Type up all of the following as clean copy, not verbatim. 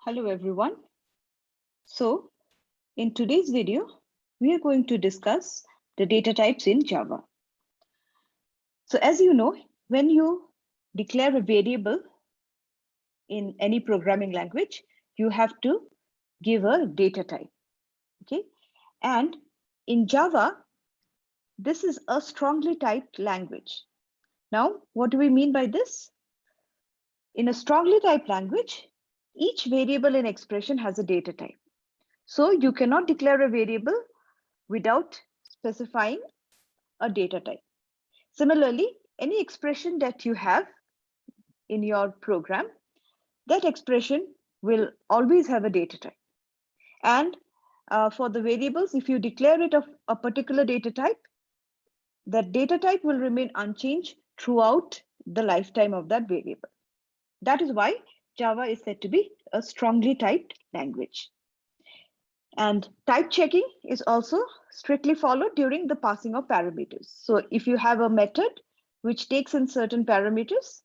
Hello everyone. So in today's video, we are going to discuss the data types in Java. So as you know, when you declare a variable in any programming language, you have to give a data type, okay? And in Java, this is a strongly typed language. Now, what do we mean by this? In a strongly typed language, each variable in expression has a data type. So you cannot declare a variable without specifying a data type. Similarly, any expression that you have in your program, that expression will always have a data type. And for the variables, if you declare it of a particular data type, that data type will remain unchanged throughout the lifetime of that variable. That is why Java is said to be a strongly typed language. And type checking is also strictly followed during the passing of parameters. So if you have a method which takes in certain parameters,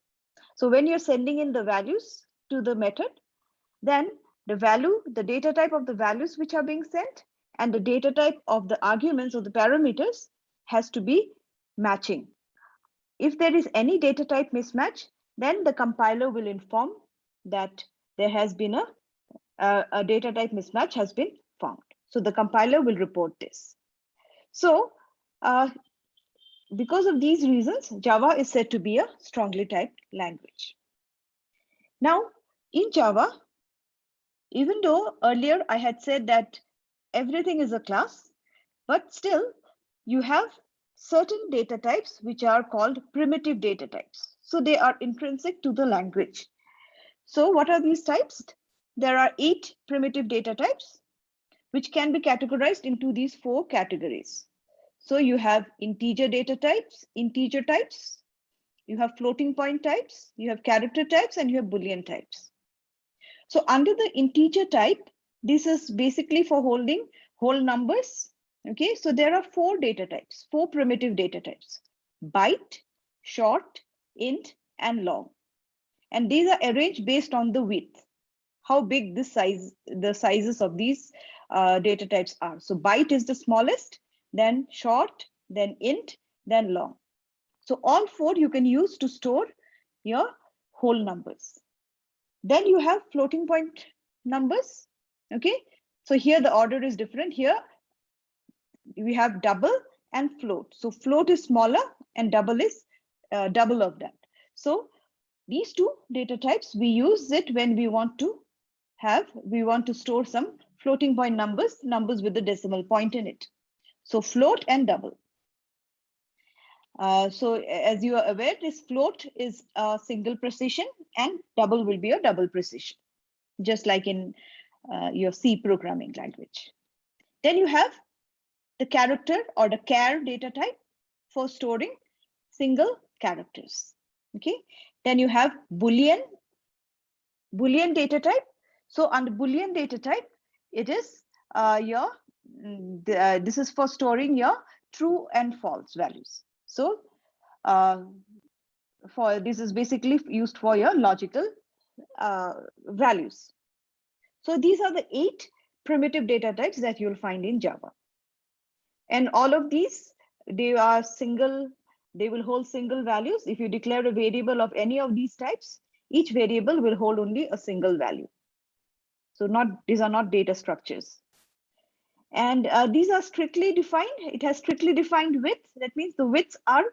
so when you're sending in the values to the method, then the value, the data type of the values which are being sent and the data type of the arguments or the parameters has to be matching. If there is any data type mismatch, then the compiler will inform that there has been a data type mismatch has been found. So the compiler will report this. So because of these reasons, Java is said to be a strongly typed language. Now, in Java, even though earlier I had said that everything is a class, but still you have certain data types which are called primitive data types. So they are intrinsic to the language. So what are these types? There are 8 primitive data types, which can be categorized into these 4 categories. So you have integer data types, you have floating point types, you have character types, and you have Boolean types. So under the integer type, this is basically for holding whole numbers. Okay, so there are 4 data types, 4 primitive data types: byte, short, int, and long. And these are arranged based on the width, how big the sizes of these data types are. So byte is the smallest, then short, then int, then long. So all 4 you can use to store your whole numbers. Then you have floating point numbers. Okay, so here the order is different. Here we have double and float. So float is smaller and double is double of that. So these 2 data types, we use it when we want to store some floating point numbers with the decimal point in it. So float and double. So as you are aware, this float is a single precision and double will be a double precision, just like in your C programming language. Then you have the character or the char data type for storing single characters. Okay. Then you have Boolean data type. So under Boolean data type, it is this is for storing your true and false values. So for this is basically used for your logical values. So these are the 8 primitive data types that you'll find in Java. And all of these, they will hold single values. If you declare a variable of any of these types, each variable will hold only a single value. So these are not data structures. And these are strictly defined. It has strictly defined width. That means the widths are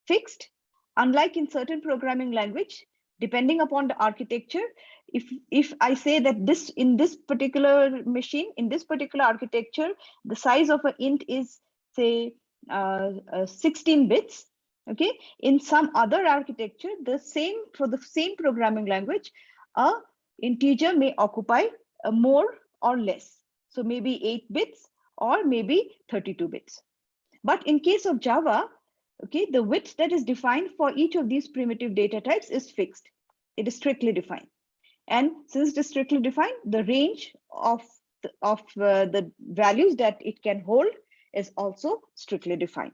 fixed. Unlike in certain programming language, depending upon the architecture, if I say that in this particular machine, in this particular architecture, the size of an int is say 16 bits. Okay, in some other architecture, for the same programming language, a integer may occupy more or less. So maybe 8 bits or maybe 32 bits. But in case of Java, okay, the width that is defined for each of these primitive data types is fixed. It is strictly defined. And since it is strictly defined, the range of the values that it can hold is also strictly defined.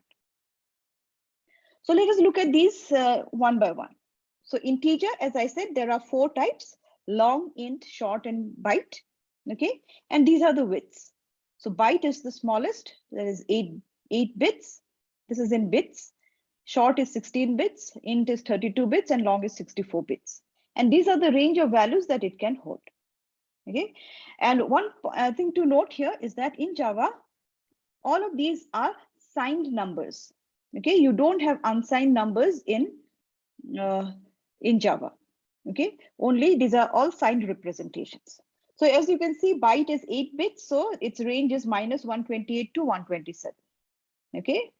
So let us look at these one by one. So integer, as I said, there are 4 types: long, int, short, and byte. Okay, and these are the widths. So byte is the smallest, that is 8 bits. This is in bits. Short is 16 bits, int is 32 bits, and long is 64 bits. And these are the range of values that it can hold. Okay, and one thing to note here is that in Java, all of these are signed numbers. Okay, you don't have unsigned numbers in Java. Okay, only these are all signed representations. So as you can see, byte is 8 bits, so its range is -128 to 127. Okay,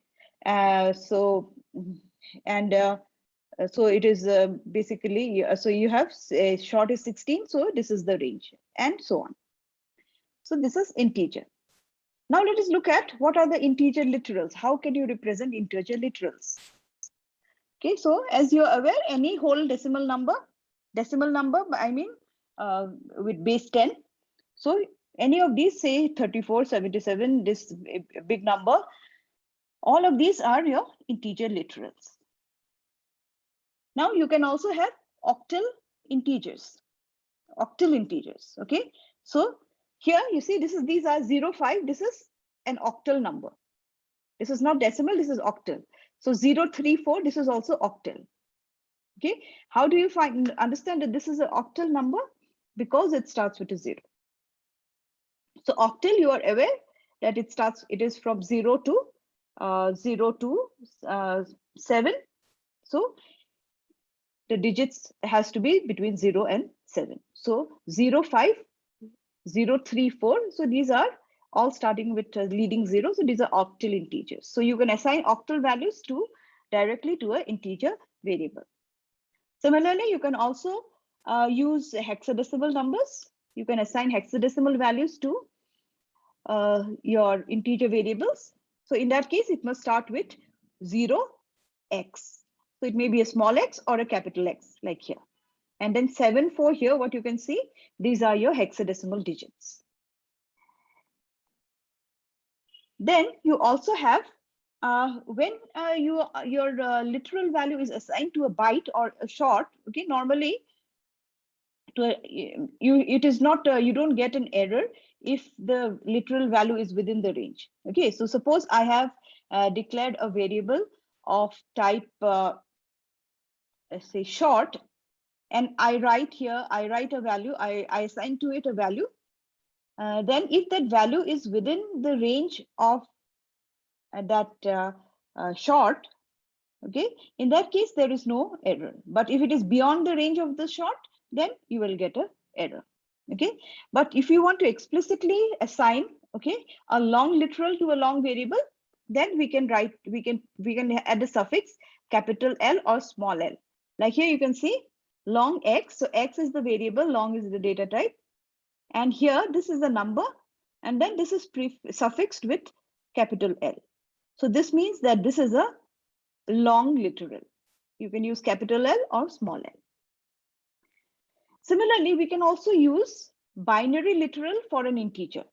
so it is basically, so you have short is 16, so this is the range, and so on. So this is integer. Now let us look at what are the integer literals. How can you represent integer literals? Okay, so as you're aware, any whole decimal number, I mean with base 10. So any of these, say 34, 77, this big number, all of these are your integer literals. Now you can also have octal integers. Okay, so here you see these are 0, 5. This is an octal number. This is not decimal, this is octal. So 0, 3, 4, this is also octal. Okay, how do you understand that this is an octal number? Because it starts with a 0. So octal, you are aware that it is from 0 to 7. So the digits has to be between 0 and 7. So 0, 5, 0, 3, 4. So these are all starting with leading 0. So these are octal integers. So you can assign octal values directly to an integer variable. Similarly, you can also use hexadecimal numbers. You can assign hexadecimal values to your integer variables. So in that case, it must start with 0x. So it may be a small x or a capital X, like here. And then 7, 4 here, what you can see, these are your hexadecimal digits. Then you also have, when your literal value is assigned to a byte or a short, okay, normally it is not, you don't get an error if the literal value is within the range. Okay, so suppose I have declared a variable of type, let's say short, and I write a value, I assign to it a value. Then if that value is within the range of that short, okay, in that case, there is no error. But if it is beyond the range of the short, then you will get an error. Okay, but if you want to explicitly assign, okay, a long literal to a long variable, then we can add the suffix capital L or small l. Like here you can see long x. So x is the variable, long is the data type. And here this is the number, and then this is suffixed with capital L. So this means that this is a long literal. You can use capital L or small l. Similarly, we can also use binary literal for an integer.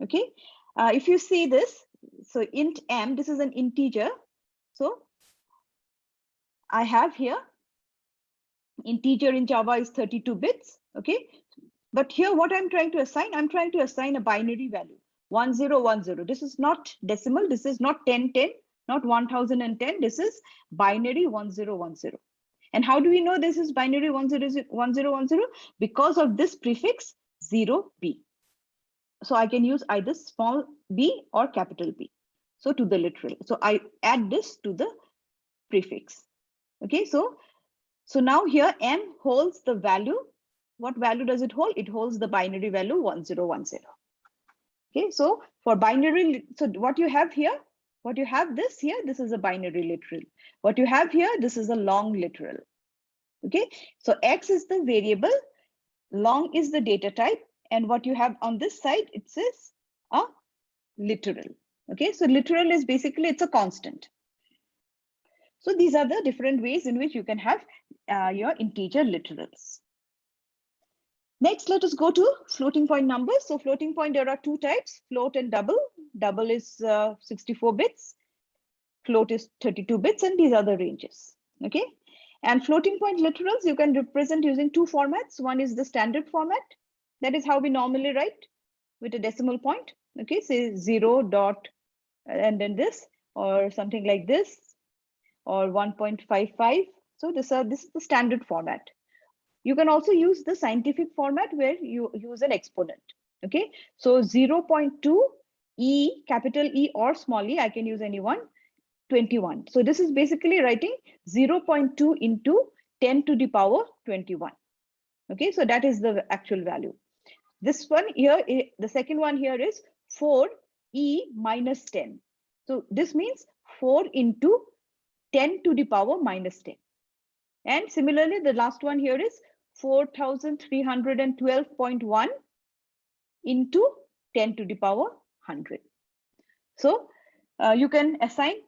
Okay, if you see this, so int m, this is an integer. So I have here integer in Java is 32 bits. Okay, but here what I'm trying to assign, I'm trying to assign a binary value 1010. This is not decimal. This is not 1010, not 1010. This is binary 1010. And how do we know this is binary 1010? Because of this prefix 0b. So I can use either small b or capital B. So to the literal. So I add this to the prefix. Okay, so now here m holds the value. What value does it hold? It holds the binary value 1010. Okay, so for binary, so what you have here, what you have this here, this is a binary literal. What you have here, this is a long literal. Okay, so x is the variable, long is the data type, and what you have on this side, it says a literal. Okay, so literal is basically, it's a constant. So these are the different ways in which you can have your integer literals. Next, let us go to floating point numbers. So floating point, there are two types, float and double. Double is 64 bits, float is 32 bits, and these are the ranges. Okay, And floating point literals, you can represent using two formats. One is the standard format. That is how we normally write with a decimal point. Okay, say 0 dot and then this, or something like this, or 1.55. So this is the standard format. You can also use the scientific format where you use an exponent. Okay, so 0.2 E, capital E or small e, I can use any one, 21. So this is basically writing 0.2 into 10 to the power 21. Okay, so that is the actual value. This one here, the second one here is 4e minus 10. So this means 4 into 10 to the power minus 10. And similarly, the last one here is 4312.1 into 10 to the power 100. So you can assign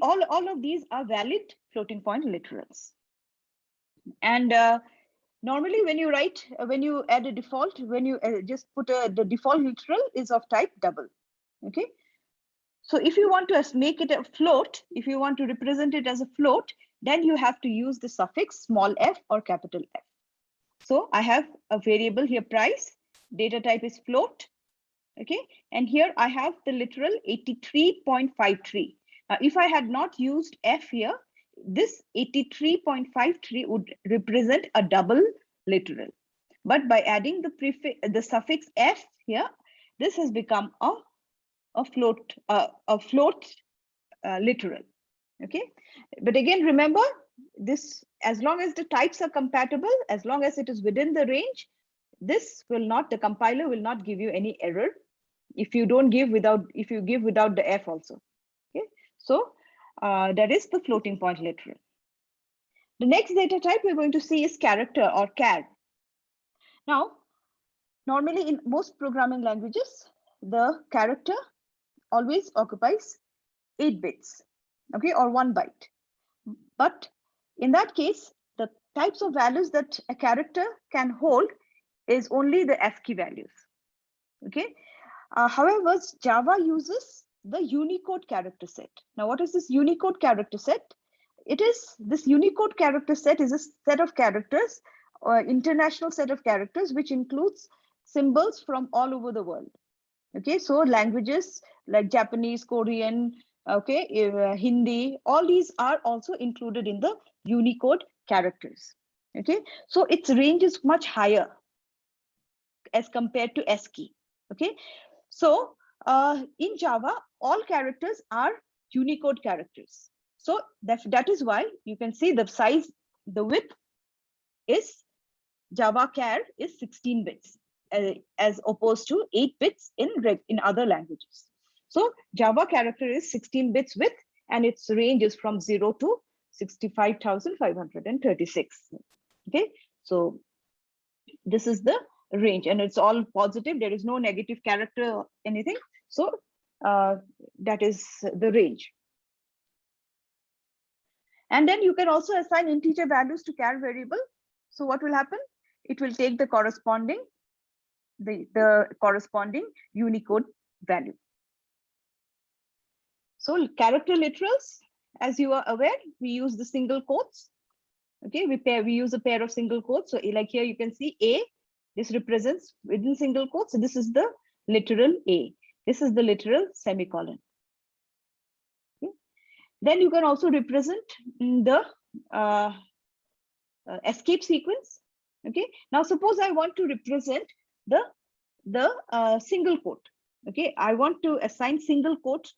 all of these are valid floating point literals. And normally when you write, when you add a default, when you just put the default literal is of type double. Okay. So if you want to make it a float, if you want to represent it as a float, then you have to use the suffix small f or capital F. So I have a variable here, price, data type is float. Okay, and here I have the literal 83.53. Now, if I had not used F here, this 83.53 would represent a double literal. But by adding the suffix F here, this has become a float literal. Okay, but again, remember this, as long as the types are compatible, as long as it is within the range, this will not, the compiler will not give you any error if you don't give without, if you give without the F also. Okay, so that is the floating point literal. The next data type we're going to see is character or char. Now, normally in most programming languages, the character always occupies 8 bits, okay, or 1 byte. But in that case, the types of values that a character can hold is only the ASCII values. Okay. However, Java uses the Unicode character set. Now, what is this Unicode character set? This Unicode character set is a set of characters, or international set of characters, which includes symbols from all over the world. Okay, so languages like Japanese, Korean, okay, Hindi, all these are also included in the Unicode characters. Okay, so its range is much higher as compared to ASCII. Okay, so in Java, all characters are Unicode characters. So that is why you can see the size, the width is Java char is 16 bits as opposed to 8 bits in other languages. So Java character is 16 bits width and its range is from 0 to 65,536. Okay, so this is the range and it's all positive. There is no negative character or anything. So that is the range. And then you can also assign integer values to char variable. So what will happen? It will take the corresponding Unicode value. So character literals, as you are aware, we use the single quotes. Okay, we use a pair of single quotes. So like here you can see A, this represents within single quotes. So this is the literal A. This is the literal semicolon. Okay. Then you can also represent the escape sequence. Okay, now suppose I want to represent the single quote. Okay, I want to assign single quote.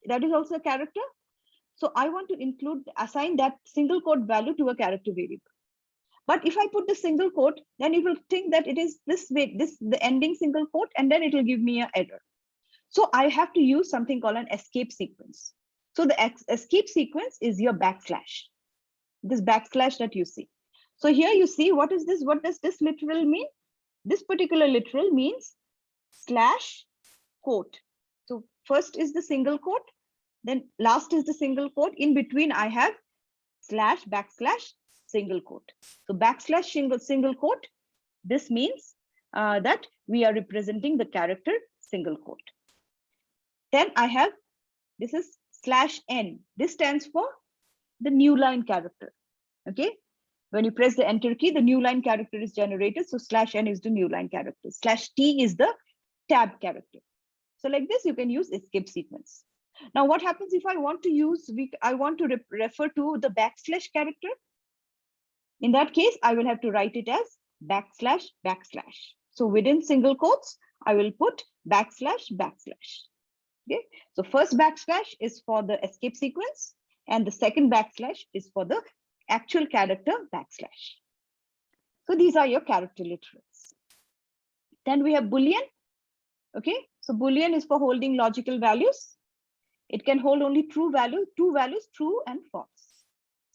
That is also a character. So I want to assign that single quote value to a character variable. But if I put the single quote, then it will think that it is this way, the ending single quote, and then it will give me an error. So I have to use something called an escape sequence. So the escape sequence is your backslash, this backslash that you see. So here you see, what is this? What does this literal mean? This particular literal means slash quote. So first is the single quote, then last is the single quote. In between, I have slash backslash single quote. So backslash single quote, this means that we are representing the character single quote. Then I have, this is slash n. This stands for the new line character. Okay. When you press the enter key, the new line character is generated. So /n is the new line character. /t is the tab character. So like this, you can use escape sequence. Now, what happens if I want to use, I want to refer to the backslash character? In that case, I will have to write it as //. So within single quotes, I will put //. Okay. So first backslash is for the escape sequence, and the second backslash is for the actual character /. So these are your character literals. Then we have Boolean. Okay. So Boolean is for holding logical values. It can hold only two values, true and false.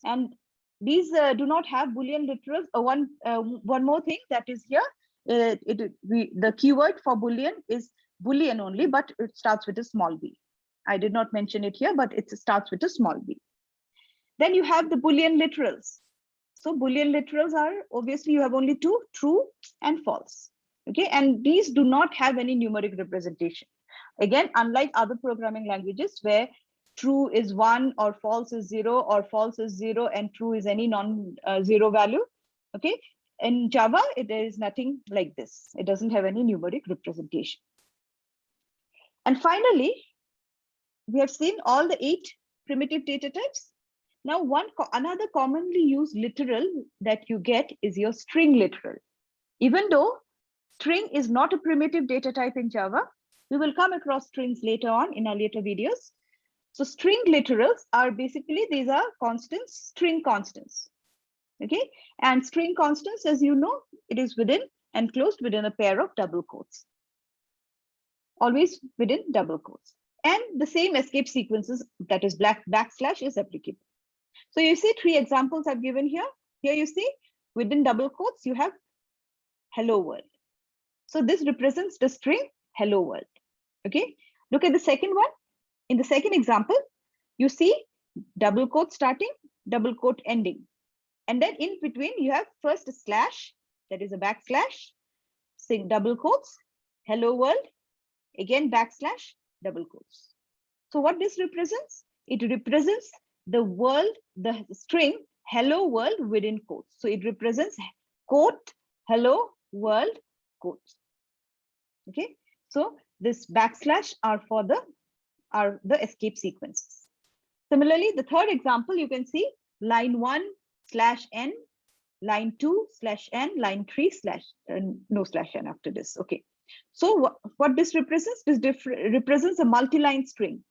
And these do not have Boolean literals. One more thing that is here, the keyword for Boolean is Boolean only, but it starts with a small b. I did not mention it here, but it starts with a small b. Then you have the Boolean literals. So Boolean literals are, obviously you have only two, true and false. Okay, and these do not have any numeric representation. Again, unlike other programming languages where true is 1 or false is 0 or false is 0 and true is any non-zero value. Okay, in Java, there is nothing like this. It doesn't have any numeric representation. And finally, we have seen all the 8 primitive data types. Now, another commonly used literal that you get is your string literal. Even though string is not a primitive data type in Java, we will come across strings later on in our later videos. So string literals are basically, these are constants, string constants. Okay, and string constants, as you know, it is enclosed within a pair of double quotes. Always within double quotes. And the same escape sequences, that is backslash, is applicable. So you see 3 examples I've given here. Here you see within double quotes, you have hello world. So this represents the string hello world. Okay, look at the second one. In the second example, you see double quote starting, double quote ending. And then in between, you have first a slash, that is a backslash, double quotes, hello world, again backslash, double quotes. So what this represents? It represents the world, the string hello world within quotes. So it represents quote hello world quotes. Okay, so this backslash are the escape sequences. Similarly, the third example, you can see line 1/n, line 2/n, line 3/ no /n after this. Okay, so what this represents? This represents a multi-line string.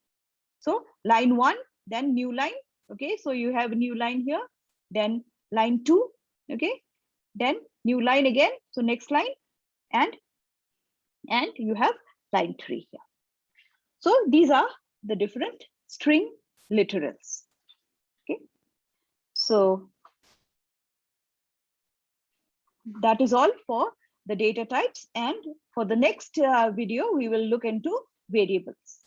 So line 1, then new line. Okay, so you have a new line here, then line 2. Okay, then new line again. So next line, and you have line 3 here. So these are the different string literals. Okay, so that is all for the data types, and for the next video we will look into variables.